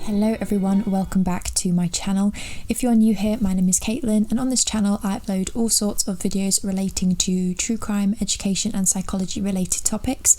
Hello everyone, welcome back to my channel. If you're new here, my name is Caitlin, and on this channel I upload all sorts of videos relating to true crime, education and psychology related topics.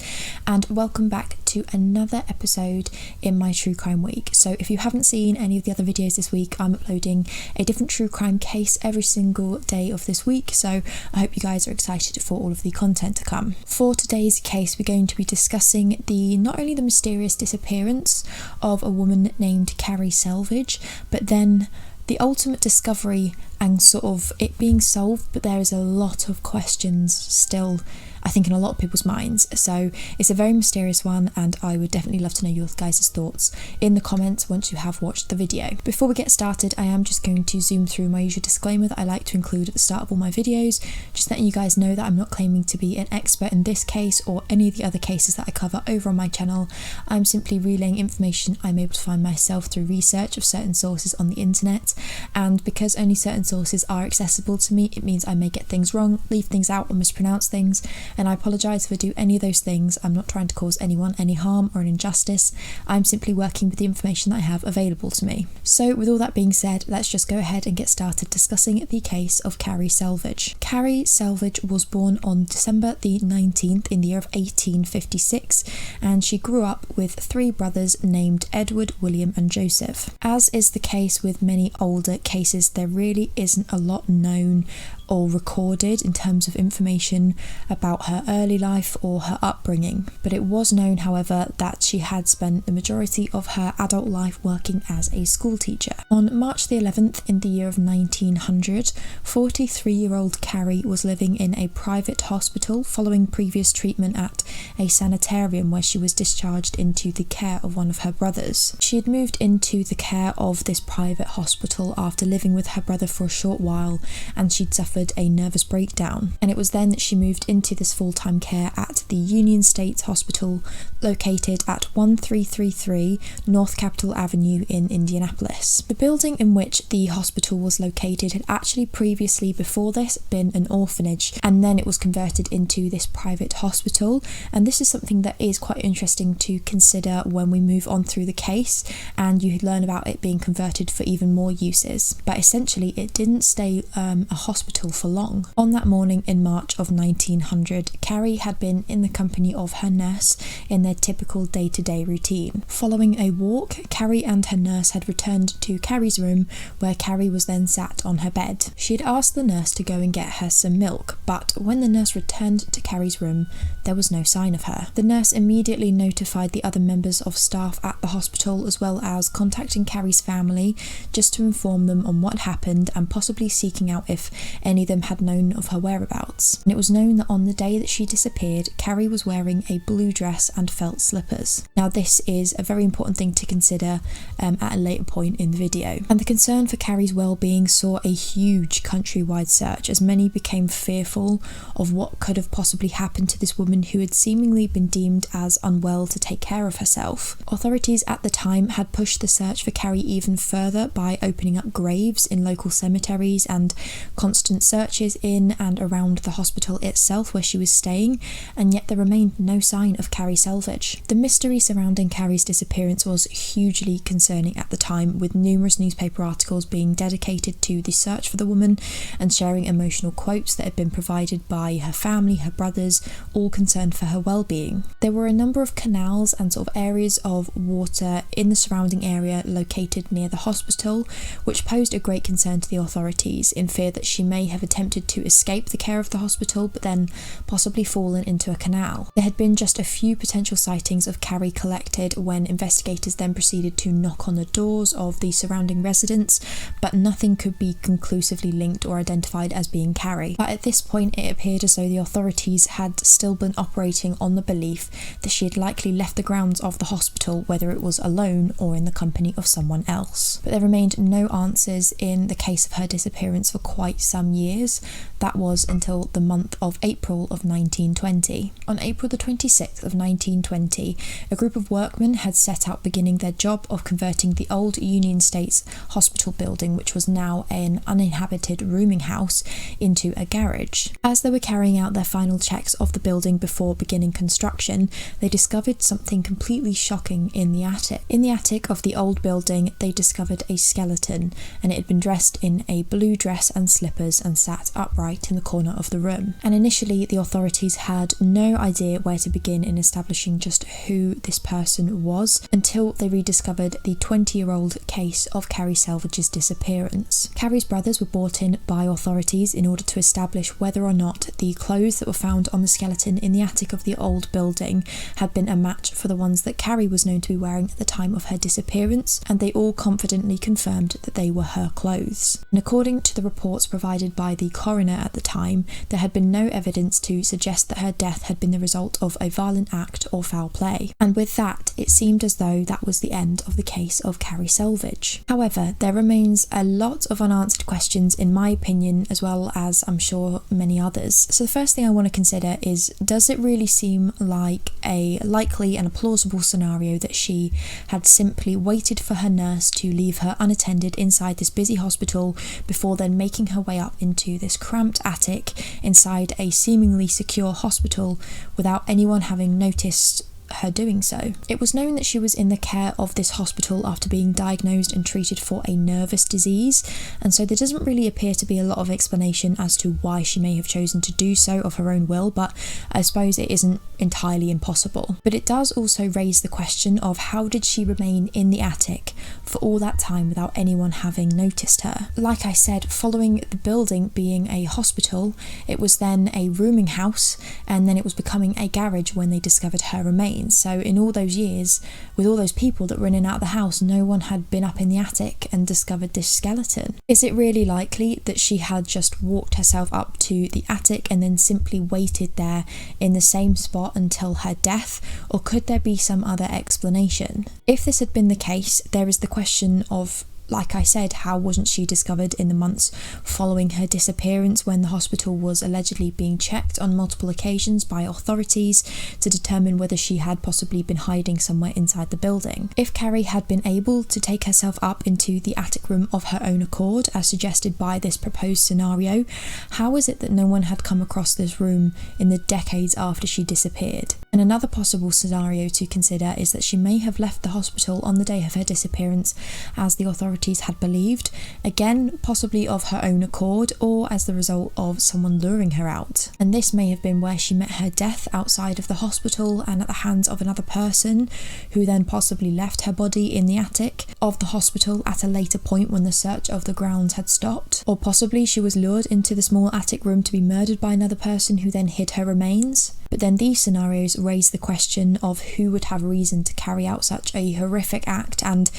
And welcome back to another episode in my true crime week. So if you haven't seen any of the other videos this week, I'm uploading a different true crime case every single day of this week, so I hope you guys are excited for all of the content to come. For today's case, we're going to be discussing not only the mysterious disappearance of a woman named Carrie SELVAGE, but then the ultimate discovery and sort of it being solved, but there is a lot of questions still, I think, in a lot of people's minds. So it's a very mysterious one, and I would definitely love to know your guys' thoughts in the comments once you have watched the video. Before we get started, I am just going to zoom through my usual disclaimer that I like to include at the start of all my videos, just letting you guys know that I'm not claiming to be an expert in this case or any of the other cases that I cover over on my channel. I'm simply relaying information I'm able to find myself through research of certain sources on the internet, and because only certain sources are accessible to me, it means I may get things wrong, leave things out or mispronounce things, and I apologise if I do any of those things. I'm not trying to cause anyone any harm or an injustice. I'm simply working with the information that I have available to me. So with all that being said, let's just go ahead and get started discussing the case of Carrie SELVAGE. Carrie SELVAGE was born on December the 19th in the year of 1856, and she grew up with three brothers named Edward, William and Joseph. As is the case with many older cases, there really isn't a lot known or recorded in terms of information about her early life or her upbringing, but it was known, however, that she had spent the majority of her adult life working as a school teacher. On March the 11th in the year of 1900, 43-year-old Carrie was living in a private hospital following previous treatment at a sanitarium where she was discharged into the care of one of her brothers. She had moved into the care of this private hospital after living with her brother for a short while, and she'd suffered a nervous breakdown, and it was then that she moved into this full-time care at the Union State Hospital located at 1333 North Capitol Avenue in Indianapolis. The building in which the hospital was located had actually previously before this been an orphanage, and then it was converted into this private hospital, and this is something that is quite interesting to consider when we move on through the case and you learn about it being converted for even more uses. But essentially it didn't stay a hospital for long. On that morning in March of 1900, Carrie had been in the company of her nurse in their typical day-to-day routine. Following a walk, Carrie and her nurse had returned to Carrie's room, where Carrie was then sat on her bed. She had asked the nurse to go and get her some milk, but when the nurse returned to Carrie's room, there was no sign of her. The nurse immediately notified the other members of staff at the hospital, as well as contacting Carrie's family just to inform them on what happened and possibly seeking out if any of them had known of her whereabouts. And it was known that on the day that she disappeared, Carrie was wearing a blue dress and felt slippers. Now this is a very important thing to consider at a later point in the video. And the concern for Carrie's well-being saw a huge countrywide search, as many became fearful of what could have possibly happened to this woman who had seemingly been deemed as unwell to take care of herself. Authorities at the time had pushed the search for Carrie even further by opening up graves in local cemeteries and constant searches in and around the hospital itself where she was staying, and yet there remained no sign of Carrie SELVAGE. The mystery surrounding Carrie's disappearance was hugely concerning at the time, with numerous newspaper articles being dedicated to the search for the woman and sharing emotional quotes that had been provided by her family, her brothers, all concerned for her well-being. There were a number of canals and sort of areas of water in the surrounding area located near the hospital, which posed a great concern to the authorities, in fear that she may have attempted to escape the care of the hospital but then possibly fallen into a canal. There had been just a few potential sightings of Carrie collected when investigators then proceeded to knock on the doors of the surrounding residents, but nothing could be conclusively linked or identified as being Carrie. But at this point it appeared as though the authorities had still been operating on the belief that she had likely left the grounds of the hospital, whether it was alone or in the company of someone else. But there remained no answers in the case of her disappearance for quite some years years. That was until the month of April of 1920. On April the 26th of 1920, a group of workmen had set out beginning their job of converting the old Union States Hospital building, which was now an uninhabited rooming house, into a garage. As they were carrying out their final checks of the building before beginning construction, they discovered something completely shocking in the attic. In the attic of the old building, they discovered a skeleton, and it had been dressed in a blue dress and slippers and sat upright in the corner of the room. And initially, the authorities had no idea where to begin in establishing just who this person was until they rediscovered the 20-year-old case of Carrie Selvage's disappearance. Carrie's brothers were brought in by authorities in order to establish whether or not the clothes that were found on the skeleton in the attic of the old building had been a match for the ones that Carrie was known to be wearing at the time of her disappearance, and they all confidently confirmed that they were her clothes. And according to the reports provided by the coroner at the time, there had been no evidence to suggest that her death had been the result of a violent act or foul play. And with that, it seemed as though that was the end of the case of Carrie Selvage. However, there remains a lot of unanswered questions in my opinion, as well as I'm sure many others. So the first thing I want to consider is, does it really seem like a likely and a plausible scenario that she had simply waited for her nurse to leave her unattended inside this busy hospital before then making her way up into this cramped attic inside a seemingly secure hospital without anyone having noticed her doing so? It was known that she was in the care of this hospital after being diagnosed and treated for a nervous disease, and so there doesn't really appear to be a lot of explanation as to why she may have chosen to do so of her own will, but I suppose it isn't entirely impossible. But it does also raise the question of, how did she remain in the attic for all that time without anyone having noticed her? Like I said, following the building being a hospital, it was then a rooming house, and then it was becoming a garage when they discovered her remains. So in all those years, with all those people that were in and out of the house, no one had been up in the attic and discovered this skeleton. Is it really likely that she had just walked herself up to the attic and then simply waited there in the same spot until her death, or could there be some other explanation? If this had been the case, there is the question of, like I said, how wasn't she discovered in the months following her disappearance, when the hospital was allegedly being checked on multiple occasions by authorities to determine whether she had possibly been hiding somewhere inside the building? If Carrie had been able to take herself up into the attic room of her own accord, as suggested by this proposed scenario, how is it that no one had come across this room in the decades after she disappeared? And another possible scenario to consider is that she may have left the hospital on the day of her disappearance, as the authorities had believed, again possibly of her own accord or as the result of someone luring her out. And this may have been where she met her death, outside of the hospital and at the hands of another person, who then possibly left her body in the attic of the hospital at a later point when the search of the grounds had stopped. Or possibly she was lured into the small attic room to be murdered by another person who then hid her remains. But then these scenarios raise the question of who would have reason to carry out such a horrific act, and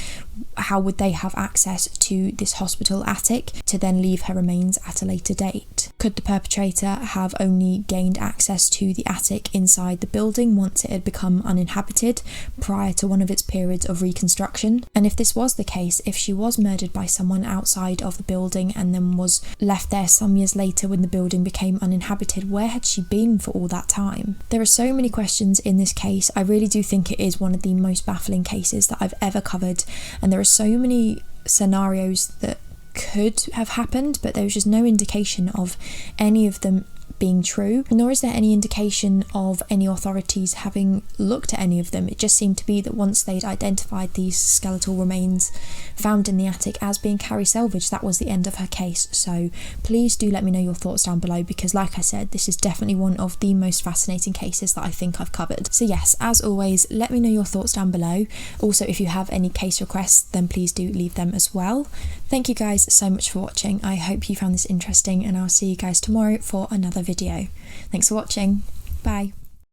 how would they have access to this hospital attic to then leave her remains at a later date? Could the perpetrator have only gained access to the attic inside the building once it had become uninhabited prior to one of its periods of reconstruction? And if this was the case, if she was murdered by someone outside of the building and then was left there some years later when the building became uninhabited, where had she been for all that time? There are so many questions in this case. I really do think it is one of the most baffling cases that I've ever covered, and there are so many scenarios that could have happened, but there was just no indication of any of them being true, nor is there any indication of any authorities having looked at any of them. It just seemed to be that once they'd identified these skeletal remains found in the attic as being Carrie Selvage, that was the end of her case. So please do let me know your thoughts down below, because like I said, this is definitely one of the most fascinating cases that I think I've covered. So yes, as always, let me know your thoughts down below. Also, if you have any case requests, then please do leave them as well. Thank you guys so much for watching. I hope you found this interesting, and I'll see you guys tomorrow for another video. Thanks for watching. Bye.